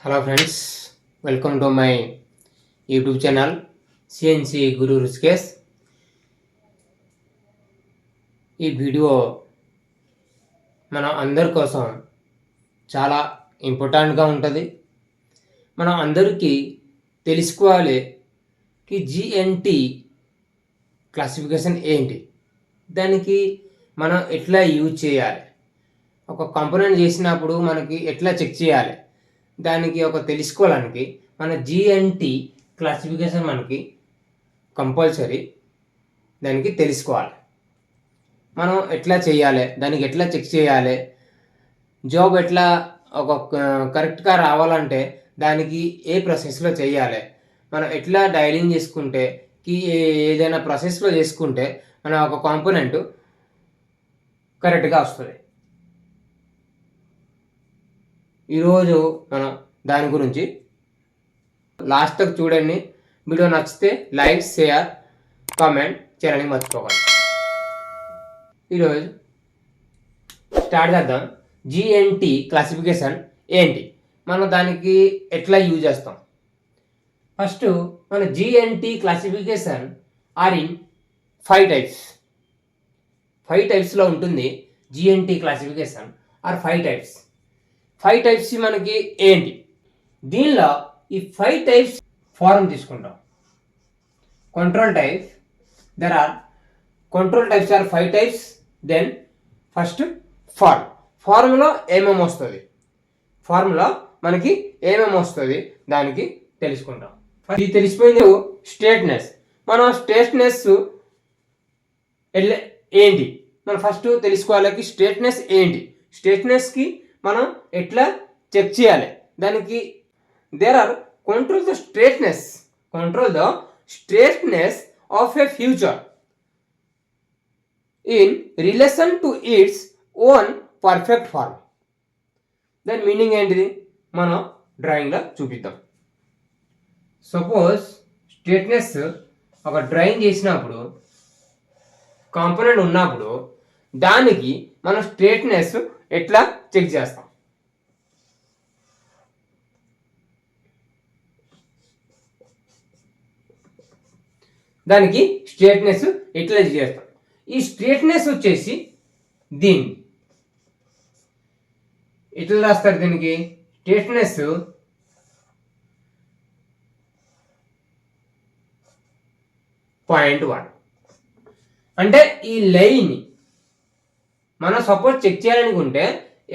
Hello friends, welcome to my YouTube channel CNC Guru Rushikesh. ఈ video మన అందరి కోసం చాలా ఇంపార్టెంట్గా ఉంటుంది. మనం అందరికీ తెలుసుకోవాలి జిఎన్టి క్లాసిఫికేషన్ ఏంటి, దానికి మనం ఎట్లా యూజ్ చేయాలి, ఒక కాంపోనెంట్ చేసినప్పుడు మనకి ఎట్లా చెక్ చేయాలి, దానికి ఒక తెలుసుకోవడానికి మన జిఎన్టి క్లాసిఫికేషన్ మనకి కంపల్సరీ దానికి తెలుసుకోవాలి. మనం ఎట్లా చేయాలి, దానికి ఎట్లా చెక్ చేయాలి, జాబ్ ఎట్లా ఒక కరెక్ట్గా రావాలంటే దానికి ఏ ప్రాసెస్లో చేయాలి, మనం ఎట్లా డైలింగ్ చేసుకుంటే ఏదైనా ప్రాసెస్లో చేసుకుంటే మన ఒక కాంపోనెంట్ కరెక్ట్గా వస్తుంది. ఈరోజు మనం దాని గురించి లాస్ట్కి చూడండి. వీడియో నచ్చితే లైక్, షేర్, కామెంట్ చేయడానికి మర్చిపోకండి. ఈరోజు స్టార్ట్ చేద్దాం. జిఎన్టి క్లాసిఫికేషన్ ఏంటి, మనం దానికి ఎట్లా యూజ్ చేస్తాం. ఫస్ట్ మన GNT classification are in 5 types. 5 టైప్స్లో ఉంటుంది GNT classification are 5 types. 5 types మనకి ఏంటి, దీనిలో ఈ 5 టైప్స్ ఫార్మ్ తీసుకుంటాం. Control types, there are control types are 5 types. Then first formula ఏమేమి వస్తుంది, ఫార్ములా మనకి ఏమేమి వస్తుంది దానికి తెలుసుకుంటాం. ఇది తెలిసిపోయింది. స్ట్రేట్నెస్, మనం స్ట్రేట్నెస్ ఏంటి మనం ఫస్ట్ తెలుసుకోవాలి. స్ట్రేట్నెస్ ఏంటి, స్ట్రేట్నెస్కి మనం ఎట్లా చెక్ చేయాలి, దానికి there are control the straightness of a feature in relation to its own perfect form. దాని మీనింగ్ ఏంటిది మనం డ్రాయింగ్లో చూపిద్దాం. సపోజ్ స్ట్రేట్నెస్ ఒక డ్రాయింగ్ చేసినప్పుడు కాంపోనెంట్ ఉన్నప్పుడు దానికి మనం స్ట్రేట్నెస్ ఎట్లా చెక్ చేస్తాం. దానికి స్ట్రేట్నెస్ ఎట్లా చెక్ చేస్తాం. ఈ స్ట్రేట్నెస్ వచ్చేసి దీన్ని ఎట్లా రాస్తారు, దీనికి స్ట్రేట్నెస్ .1 అంటే ఈ లైన్ మనం సపోజ్ చెక్ చేయాలనుకుంటే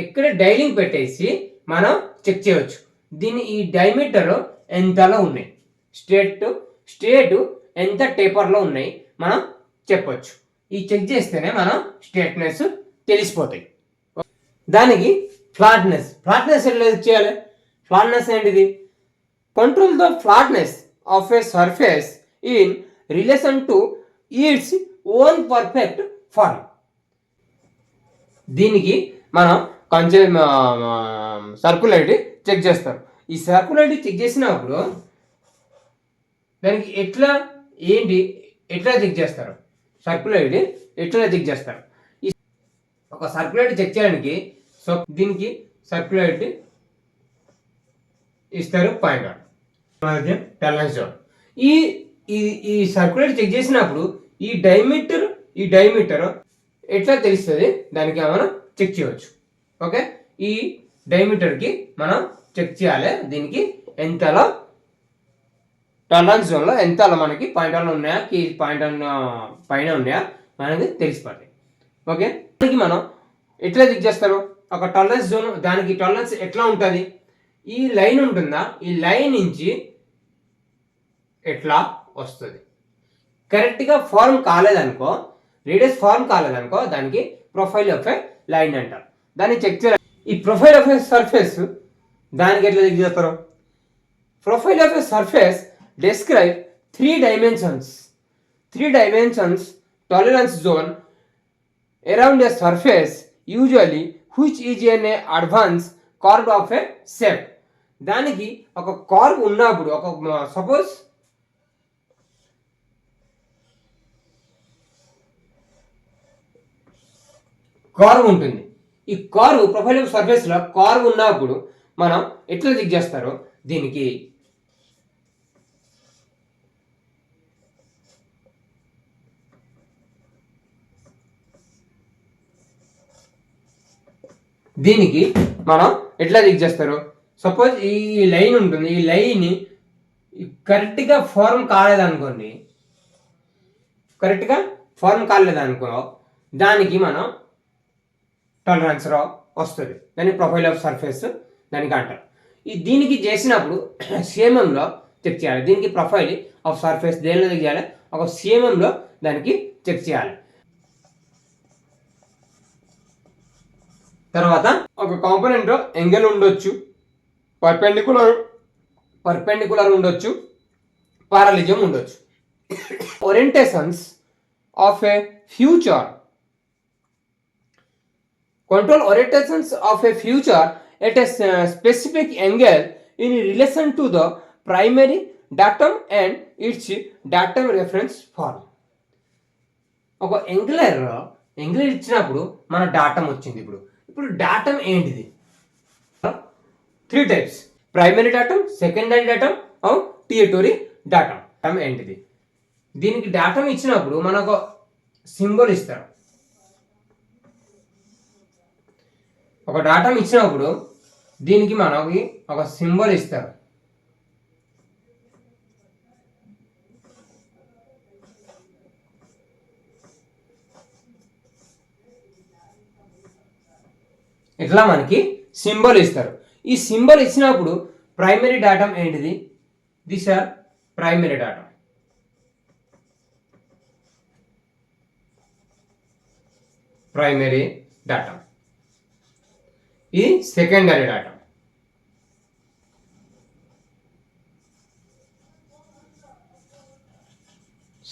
ఎక్కడ డైలింగ్ పెట్టేసి మనం చెక్ చేయవచ్చు. దీన్ని ఈ డైమీటర్ ఎంతలో ఉన్నాయి, స్ట్రేట్ ఎంత టేపర్లో ఉన్నాయి మనం చెప్పొచ్చు. ఈ చెక్ చేస్తేనే మనం స్ట్రేట్నెస్ తెలిసిపోతాయి. దానికి ఫ్లాట్నెస్ ఎట్లా చెక్ చేయాలి. ఫ్లాట్నెస్ ఏంటిది, control the flatness of a surface in relation to its own perfect form. దీనికి మనం కొంచెం సర్కులారిటీ చెక్ చేస్తారు. ఈ సర్కులారిటీ చెక్ చేసినప్పుడు దానికి ఎట్లా చెక్ చేస్తారు, సర్కులారిటీ ఎట్లా చెక్ చేస్తారు. ఈ ఒక సర్కులారిటీ చెక్ చేయడానికి దీనికి సర్కులారిటీ ఇస్తారు .1 టాలరెన్స్ జోన్. ఈ సర్కులారిటీ చెక్ చేసినప్పుడు ఈ డైమీటర్ ఎట్లా తెలుస్తుంది, దానికి మనం చెక్ చేయవచ్చు. ఓకే, ఈ డైమీటర్కి మనం చెక్ చేయాలి. దీనికి ఎంతలో టాలరెన్స్ జోన్లో ఎంతలో మనకి .1 ఉన్నాయా, .1 పైన ఉన్నాయా మనకి తెలిసిపోతాయి. ఓకే, దానికి మనం ఎట్లా చెక్ చేస్తారు. ఒక టాలరెన్స్ జోన్, దానికి టాలరెన్స్ ఎట్లా ఉంటుంది, ఈ లైన్ ఉంటుందా, ఈ లైన్ నుంచి ఎట్లా వస్తుంది. కరెక్ట్గా ఫార్మ్ కాలేదనుకో, రేడియస్ ఫార్మ్ కాలేదనుకో దానికి ప్రొఫైల్ ఆఫ్ ఏ లైన్ అంటారు. దాన్ని చెక్ చేయాలి. ఈ ప్రొఫైల్ ఆఫ్ ఏ సర్ఫేస్ దానికి ఎట్లా చెక్ చేస్తారు. Profile of A surface describe 3 dimensions tolerance zone around a surface usually which is an advanced curve of a shape. దానికి ఒక కర్వ్ ఉన్నప్పుడు, ఒక సపోజ్ కర్వ్ ఉంటుంది. ఈ కర్వ్ ప్రొఫైల్ ఆఫ్ సర్ఫేస్లో కర్వ్ ఉన్నప్పుడు మనం ఎట్లా చెక్ చేస్తారో దీనికి మనం ఎట్లా చెక్ చేస్తారు, సపోజ్ ఈ లైన్ ఉంటుంది, ఈ లైన్ కరెక్ట్గా ఫార్మ్ కాలేదనుకోండి, కరెక్ట్గా ఫార్మ్ కాలేదనుకో దానికి మనం టాలరెన్స్ రా వస్తుంది, దానికి ప్రొఫైల్ ఆఫ్ సర్ఫేస్ దానికి అంటారు. దీనికి చేసినప్పుడు సిఎంఎంలో చెక్ చేయాలి. దీనికి ప్రొఫైల్ ఆఫ్ సర్ఫేస్ దేనిలో చెక్ చేయాలి, ఒక సిఎంఎంలో దానికి చెక్ చేయాలి. తర్వాత ఒక కాంపోనెంట్లో యాంగిల్ ఉండొచ్చు, పర్పెండికులర్ ఉండొచ్చు, పారలిజం ఉండొచ్చు. Orientations of A future, control orientations of a future at a specific angle in relation to the primary datum and its datum reference form. ఒక యాంగులర్ ఇచ్చినప్పుడు మన డాటం వచ్చింది. ఇప్పుడు డాటం ఏంటిది? 3 టైప్స్: ప్రైమరీ డాటం, సెకండరీ డాటం, టియటరీ డాటం. ఏంటిది? దీనికి డాటం ఇచ్చినప్పుడు మనకు సింబల్ ఇస్తారు. ఒక డాటం ఇచ్చినప్పుడు దీనికి మనకి ఒక సింబల్ ఇస్తారు. ఇట్లా మనకి సింబల్ ఇస్తారు. ఈ సింబల్ ఇచ్చినప్పుడు ప్రైమరీ డాటం ఏంటిది? This are primary datum. Primary datum. ఇది secondary datum.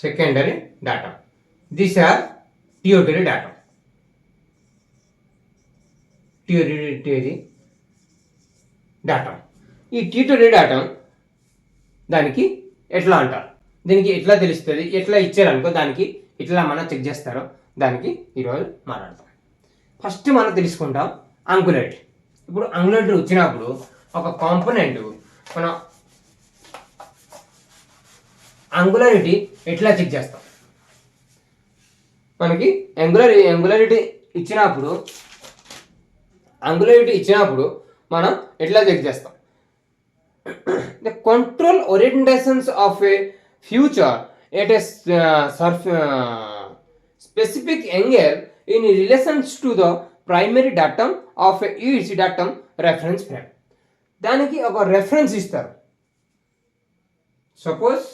Secondary datum. This are tertiary datum. Tertiary datum. ఈ టియోటరీ డాటం దానికి ఎట్లా అంటారు, దీనికి ఎట్లా తెలుస్తుంది, ఎట్లా ఇచ్చారనుకో దానికి ఇట్లా మనం చెక్ చేస్తారో దానికి ఈరోజు మాట్లాడతాం. ఫస్ట్ మనం తెలుసుకుంటాం అంగులారిటీ. ఇప్పుడు అంగులారిటీ వచ్చినప్పుడు ఒక కాంపోనెంట్ మనం అంగులారిటీ ఎట్లా చెక్ చేస్తాం, మనకి అంగులారిటీ ఇచ్చినప్పుడు మనం ఎట్లా చెక్ చేస్తాం? The control orientations of A future at a specific angle in relations to the primary datum of each datum reference frame. దానికి ఒక రెఫరెన్స్ ఇస్తారు. సపోజ్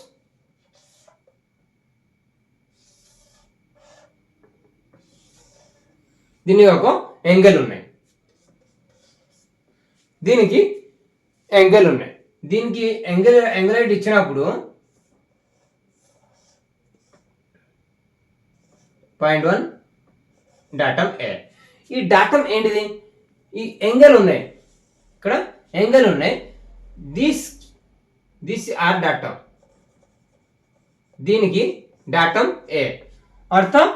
దీనికి ఒక యాంగిల్ ఉన్నాయి, దీనికి యాంగిల్ ఇచ్చినప్పుడు 0.1 డాటమ్ ఏ. ఈ డాటమ్ ఏంటిది? ఈ యాంగిల్ ఉన్నాయి, ఇక్కడ యాంగిల్ ఉన్నాయి. దిస్ ఆర్ డాటమ్, దీనికి డాటమ్ ఏ. అర్థం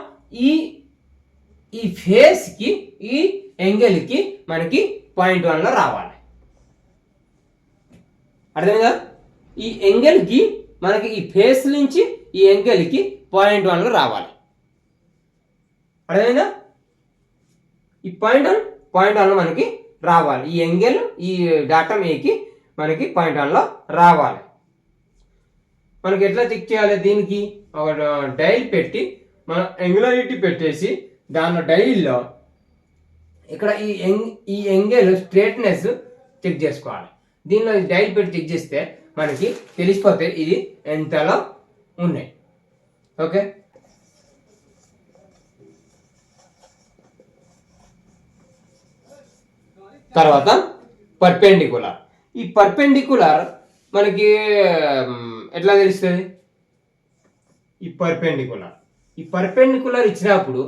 ఈ ఫేస్ కి ఈ యాంగిల్ కి మనకి 0.1లో రావాలి. అర్థమైందా? ఈ యాంగిల్ కి మనకి ఈ ఫేస్ నుంచి ఈ యాంగిల్ కి 0.1లో రావాలి. అర్థమైందా? ఈ 0.1లో మనకి రావాలి. ఈ యాంగిల్ ఈ డాటమ్ ఏకి మనకి 0.1లో రావాలి. మనకి ఎట్లా చెక్ చేయాలి? దీనికి ఒక డైల్ పెట్టి మనం యాంగులారిటీ పెట్టేసి దానిలో డైల్లో ఇక్కడ ఈ యాంగిల్ స్ట్రేట్నెస్ చెక్ చేసుకోవాలి. దీనిలో డైల్ పెట్టి చెక్ చేస్తే మనకి తెలిసిపోతాయి ఇది ఎంతలో ఉన్నాయి. ఓకే, తర్వాత పర్పెండికులర్. ఈ పర్పెండికులర్ మనకి ఎట్లా తెలుస్తుంది? ఈ పర్పెండికులర్ ఇచ్చినప్పుడు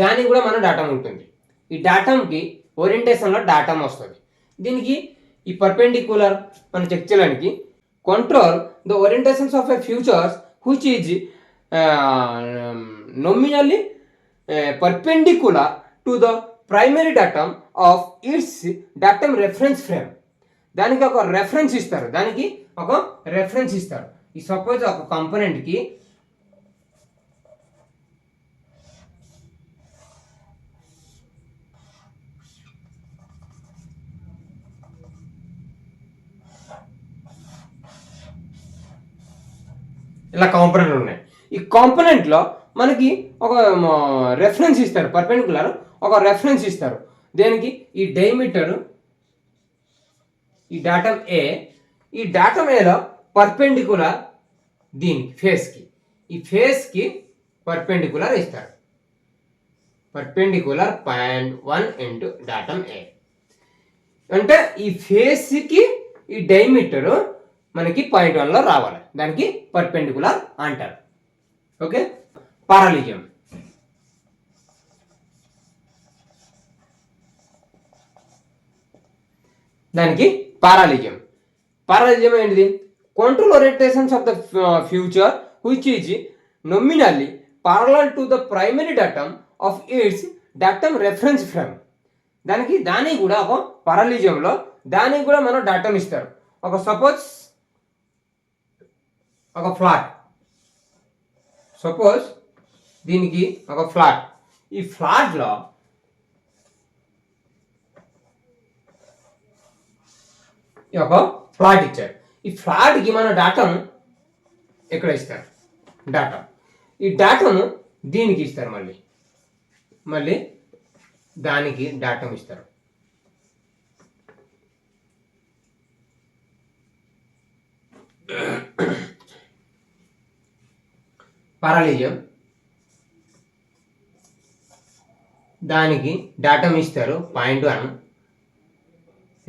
దానికి కూడా మన డాటమ్ ఉంటుంది. ఈ డాటమ్కి ఓరియంటేషన్లో డాటమ్ వస్తుంది. దీనికి ఈ పర్పెండికులర్ మనం చెక్ చేయడానికి control the orientations of a futures which is nominally perpendicular to the primary datum of its datum reference frame. దానికి ఒక రెఫరెన్స్ ఇస్తారు, దానికి ఒక రెఫరెన్స్ ఇస్తారు. ఈ సపోజ్ ఒక కాంపోనెంట్కి ఇలా కాంపోనెంట్లు ఉన్నాయి. ఈ కాంపోనెంట్లో మనకి ఒక రెఫరెన్స్ ఇస్తారు, పర్పెండిక్యులర్ ఒక రెఫరెన్స్ ఇస్తారు. దేనికి? ఈ డైమీటర్, ఈ డాటమ్ ఏ, ఈ డాటమ్ ఏలో పర్పెండిక్యులర్ దీనికి ఫేస్కి, ఈ ఫేస్కి పర్పెండిక్యులర్ ఇస్తారు. పర్పెండిక్యులర్ 0.1 ఇంటూ డాటమ్ ఏ అంటే ఈ ఫేస్కి ఈ డైమీటర్ మనకి 0.1లో రావాలి, దానికి పర్పెండిక్యులర్ అంటారు. ఓకే. పారాలిజం. దానికి పారాలిజం. పారాలిజం ఏంటిది? Control orientations of the future which is nominally parallel to the primary datum of its datum reference frame. దానికి కూడా ఒక పారాలిజంలో దానికి కూడా మనం డాటమ్ ఇస్తారు. ఒక సపోజ్ ఒక ఫ్లాట్, సపోజ్ దీనికి ఒక ఫ్లాట్, ఈ ఫ్లాట్లో ఒక ఫ్లాట్ ఇచ్చారు. ఈ ఫ్లాట్కి మన డాటమ్ ఎక్కడ ఇస్తారు? డాటమ్. ఈ డాటమ్ దీనికి ఇస్తారు, మళ్ళీ దానికి డాటమ్ ఇస్తారు. పారాలిజం దానికి డాటమ్ ఇస్తారు 0.1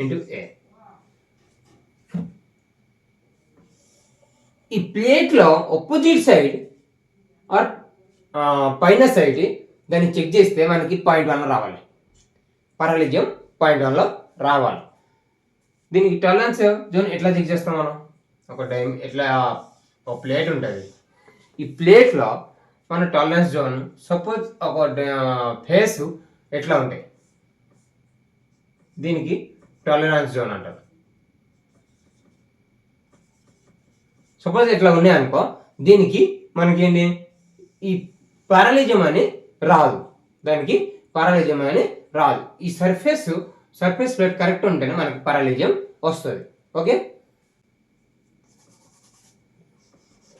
ఇంటూ ఏ. ఈ ప్లేట్లో ఆపోజిట్ సైడ్ ఆర్ పైన సైడ్ దాన్ని చెక్ చేస్తే మనకి 0.1 రావాలి. పారాలిజం 0.1లో రావాలి. దీనికి టాలరెన్స్ జోన్ ఎట్లా చెక్ చేస్తాం మనం? ఎట్లా ఒక ప్లేట్ ఉంటుంది, ఈ ప్లేట్లో మన టాలరెన్స్ జోన్ సపోజ్ ఒక ఫేస్ ఎట్లా ఉంటాయి, దీనికి టాలరెన్స్ జోన్ అంటారు. సపోజ్ ఎట్లా ఉన్నాయి అనుకో, దీనికి మనకేంటి ఈ పారాలిజం అని రాదు, దానికి పారాలిజం అని రాదు. ఈ సర్ఫేస్ ప్లేట్ కరెక్ట్ ఉంటేనే మనకి పారాలిజం వస్తుంది. ఓకే.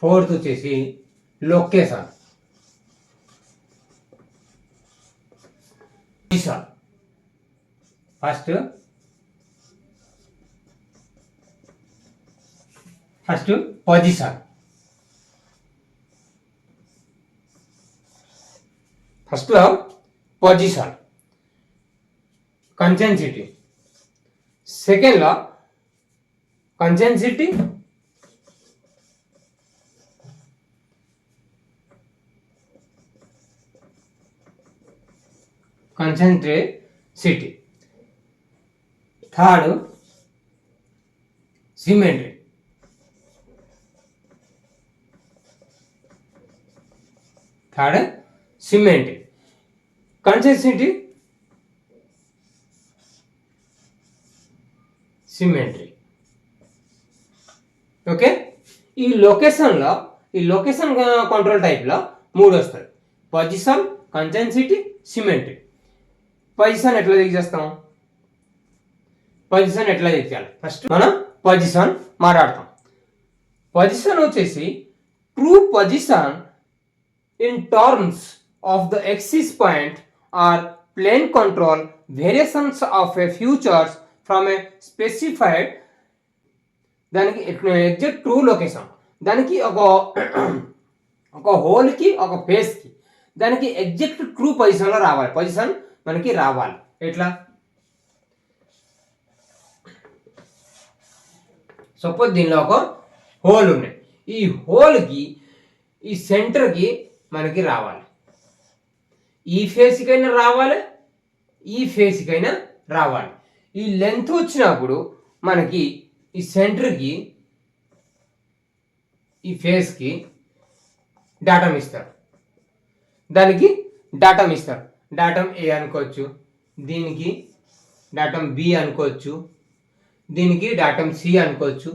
ఫోర్త్ వచ్చేసి లొకేషన్. First position. ఫస్ట్లో పొజిషన్, కంజెన్సిటీ. సెకండ్లో కంజెన్సిటీ, థర్డ్ సిమెట్రీ. కంజెన్సిటీ, సిమెట్రీ. ఓకే. ఈ లొకేషన్ కంట్రోల్ టైప్లో 3 వస్తాయి: పొజిషన్, కంజెన్సిటీ, సిమెట్రీ. పొజిషన్ ఎట్లా చెక్ చేస్తాం? ఫస్ట్ మనం పొజిషన్ మాట్లాడతాం. పొజిషన్ వచ్చేసి true position in terms of the axis point or plane control variations of a features from a specified దానికి exact true location, దానికి ఒక హోల్కి ఒక ఫేస్కి దానికి ఎగ్జాక్ట్ ట్రూ పొజిషన్లో రావాలి, పొజిషన్ మనకి రావాలి. ఎట్లా? సపోజ్ దీనిలో ఒక హోల్ ఉన్నాయి, ఈ హోల్కి ఈ సెంటర్కి మనకి రావాలి, ఈ ఫేస్కైనా రావాలి, ఈ ఫేస్కైనా రావాలి. ఈ లెంత్ వచ్చినప్పుడు మనకి ఈ సెంటర్కి ఈ ఫేస్కి డాటమ్ ఇస్తారు, దానికి డాటమ్ ఇస్తారు. డాటమ్ ఏ అనుకోవచ్చు, దీనికి డాటమ్ బి అనుకోవచ్చు, దీనికి డాటమ్ సి అనుకోవచ్చు.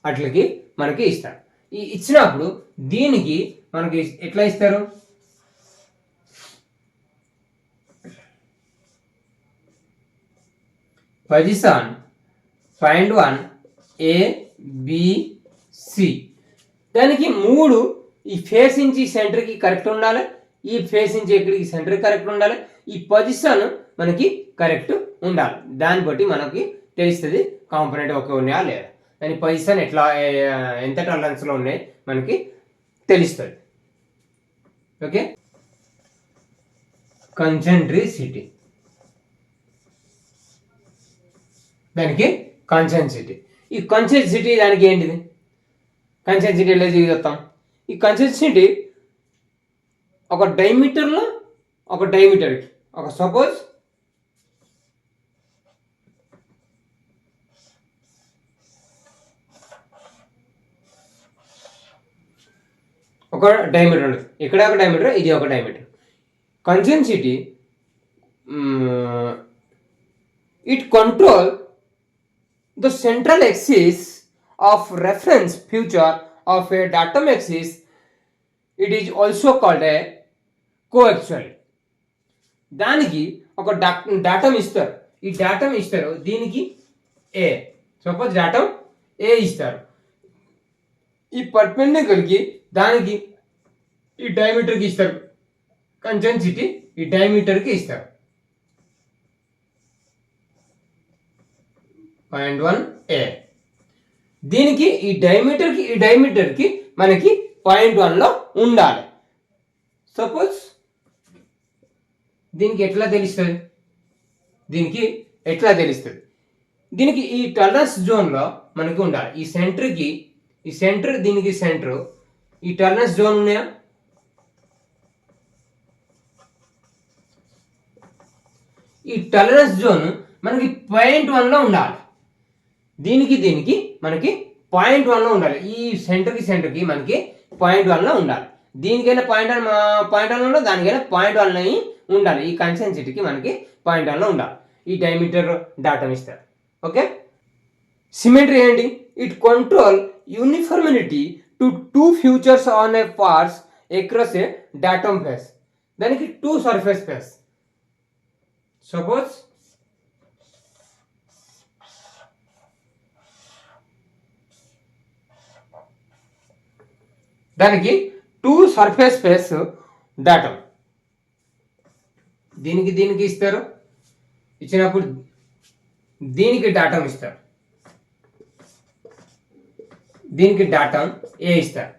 అట్లకి మనకి ఇస్తారు. ఈ ఇచ్చినప్పుడు దీనికి మనకి ఎట్లా ఇస్తారు, position find one A B C. దానికి 3 ఈ ఫేస్ నుంచి సెంటర్కి కరెక్ట్ ఉండాలి, ఈ ఫేస్ నుంచి ఇక్కడికి సెంటర్ కరెక్ట్ ఉండాలి, ఈ పొజిషన్ మనకి కరెక్ట్ ఉండాలి. దాన్ని బట్టి మనకి తెలుస్తుంది కాంపోనెంట్ ఓకే ఉన్నాయా లేదా, దాని పొజిషన్ ఎట్లా ఎంత టాలరెన్స్లో ఉన్నాయి మనకి తెలుస్తుంది. ఓకే, కాన్సెంట్రిసిటీ, దానికి కాన్సెంట్రిసిటీ. ఈ కాన్సెంట్రిసిటీ దానికి ఏంటిది, కాన్సెంట్రిసిటీ ఎలా చూద్దాం. ఈ కాన్సెంట్రిసిటీ ఒక డైమీటర్లో ఒక డైమీటర్కి ఒక సపోజ్ ఒక డైమీటర్ ఉంది, ఇక్కడ ఒక డైమీటర్, ఇది ఒక diameter. Concentricity it control the central axis of reference feature of a datum axis. It is also called a coaxial. దానికి ఒక డాటమ్ ఇస్తారు, ఈ డాటమ్ ఇస్తారు దీనికి ఏ, సపోజ్ డాటమ్ ఏ ఇస్తారు. ఈ పర్పెండిక్యులర్కి దానికి ఈ డయామీటర్కి ఇస్తారు కాన్సెంట్రిసిటీ, ఈ డయామీటర్కి ఇస్తారు 0.1 ఏ. దీనికి ఈ డయామీటర్కి మనకి 0.1లో ఉండాలి. సపోజ్ దీనికి ఎట్లా తెలుస్తుంది, దీనికి ఈ టాలరెన్స్ జోన్లో మనకి ఉండాలి. ఈ సెంటర్ దీనికి సెంటర్, ఈ టాలరెన్స్ జోన్ ఉన్నాయా, ఈ టాలరెన్స్ జోన్ మనకి 0.1లో ఉండాలి. దీనికి మనకి 0.1లో ఉండాలి. ఈ సెంటర్కి మనకి 0.1లో ఉండాలి. దీనికైనా 0.1లో దానికైనా 0.1లో ఉండాలి. ఈ కాన్సెంట్రిసిటీకి మనకి 0.1లో ఉండాలి. ఈ డయామీటర్ డాటమ్ ఇస్తారు. ఓకే, సిమెట్రీ ఏంటి, it control uniformity to 2 futures on a parts across a datum face. దానికి 2 సర్ఫేస్ ఫేస్. సపోజ్ దానికి 2 సర్ఫేస్ ఫేస్ డాటమ్, దీనికి ఇస్తారు. ఇచ్చినప్పుడు దీనికి డాటమ్ ఇస్తారు, దీనికి డాటమ్ ఏ ఇస్తారు.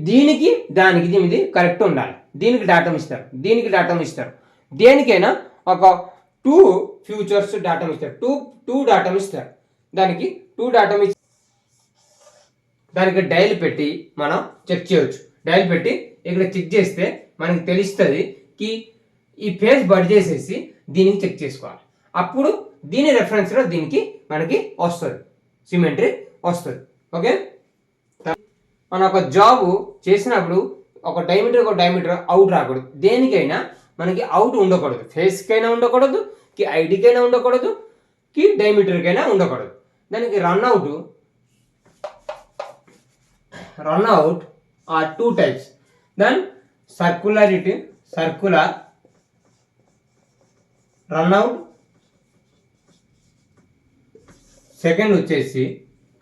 దీనికి దీనికి కరెక్ట్ ఉండాలి. దీనికి డాటమ్ ఇస్తారు. దేనికైనా ఒక 2 ఫ్యూచర్స్ డాటమ్ ఇస్తారు, 2 డాటమ్ ఇస్తారు. దానికి 2 డాటమ్ ఇచ్చి దానికి డైల్ పెట్టి మనం చెక్ చేయవచ్చు. డైల్ పెట్టి ఇక్కడ చెక్ చేస్తే మనకి తెలుస్తుంది కి ఈ పేజ్ బడ్ చేసేసి దీనికి చెక్ చేసుకోవాలి. అప్పుడు దీని రెఫరెన్స్లో దీనికి మనకి వస్తుంది, సిమెట్రీ వస్తుంది. ఓకే, మనం ఒక జాబ్ చేసినప్పుడు ఒక డైమీటర్ అవుట్ రాకూడదు. దేనికైనా మనకి అవుట్ ఉండకూడదు, ఫేస్కైనా ఉండకూడదు, కి ఐడికైనా ఉండకూడదు, కి డైమీటర్కైనా ఉండకూడదు. దానికి run out are 2 types. Then circular runout, second వచ్చేసి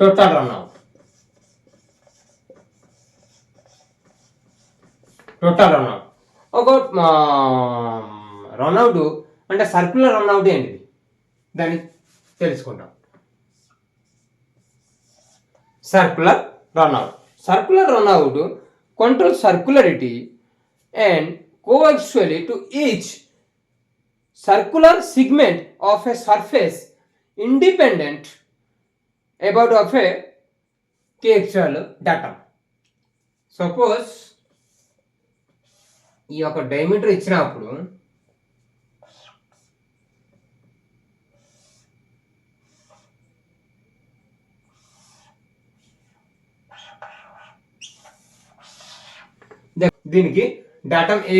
టోటల్ రన్అవుట్. ఒక రన్అవుట్ అంటే సర్క్యులర్ రన్అవుట్ ఏంటిది దాన్ని తెలుసుకుంటాం. Circular run out controls circularity and coaxially to each circular segment of a surface independent about of a coaxial datum. Suppose ఈ యొక్క diameter ఇచ్చినప్పుడు దీనికి డాటమ్ ఏ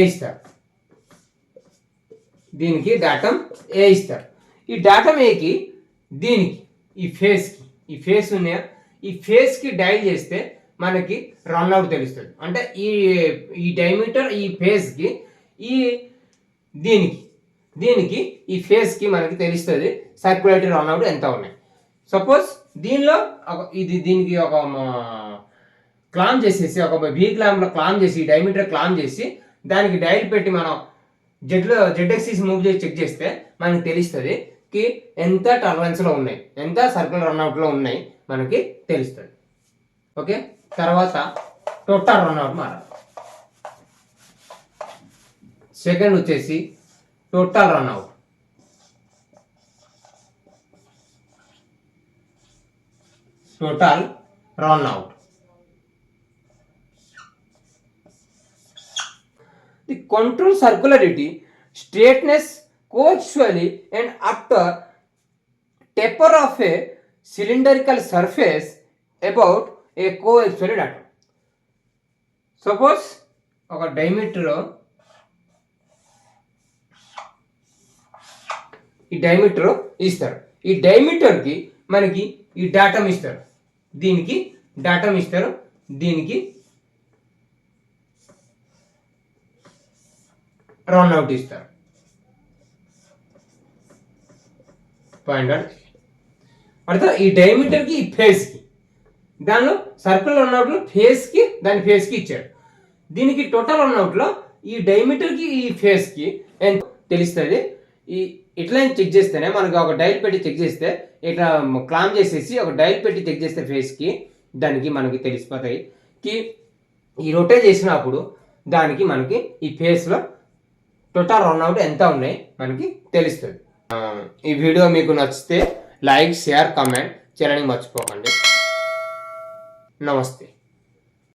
ఇస్తారు, ఈ డాటమ్ ఏకి దీనికి ఈ ఫేస్ ఉన్నాయా, ఈ ఫేస్కి డైల్ చేస్తే మనకి రన్అట్ తెలుస్తుంది. అంటే ఈ డైమీటర్ ఈ ఫేస్కి ఈ దీనికి ఈ ఫేస్కి మనకి తెలుస్తుంది సర్క్యులేటరీ రన్అట్ ఎంత ఉన్నాయి. సపోజ్ దీనిలో దీనికి ఒక క్లామ్ చేసేసి ఒక వీ క్లామ్లో క్లామ్ చేసి డైమీటర్ క్లామ్ చేసి దానికి డైల్ పెట్టి మనం జెడ్ఎక్సిస్ మూవ్ చేసి చెక్ చేస్తే మనకి తెలుస్తుంది కి ఎంత టర్బులెన్స్లో ఉన్నాయి, ఎంత సర్క్యులర్ రన్అట్లో ఉన్నాయి మనకి తెలుస్తుంది. ఓకే, తర్వాత టోటల్ రన్అట్ మారాలి. సెకండ్ వచ్చేసి total run out. The control circularity, straightness coaxially and after taper of a cylindrical surface about a coaxial atom. Suppose ఒక డైమీటర్ ఇస్తారు. ఈ డైమీటర్కి మనకి ఈ డాటం ఇస్తారు, దీనికి డాటం ఇస్తారు, దీనికి రన్అట్ ఇస్తారు. పాయింట్ అర్థం. ఈ డైమీటర్కి ఈ ఫేస్కి దానిలో సర్కిల్ రన్అట్లో ఫేస్కి దాని ఫేస్కి ఇచ్చాడు. దీనికి టోటల్ రన్అట్లో ఈ డైమీటర్కి ఈ ఫేస్కి ఎంత తెలుస్తుంది. ఇట్లా చెక్ చేస్తేనే మనకి ఒక డైల్ పెట్టి చెక్ చేస్తే ఇట్లా క్లామ్ చేసేసి ఒక డైల్ పెట్టి చెక్ చేస్తే ఫేస్కి దానికి మనకి తెలిసిపోతాయి కి ఈ రొటేట్ చేసినప్పుడు దానికి మనకి ఈ ఫేస్లో టోటల్ రన్అట్ ఎంత ఉన్నాయి మనకి తెలుస్తుంది. ఈ వీడియో మీకు నచ్చితే లైక్, షేర్, కామెంట్ చేయడానికి మర్చిపోకండి. నమస్తే.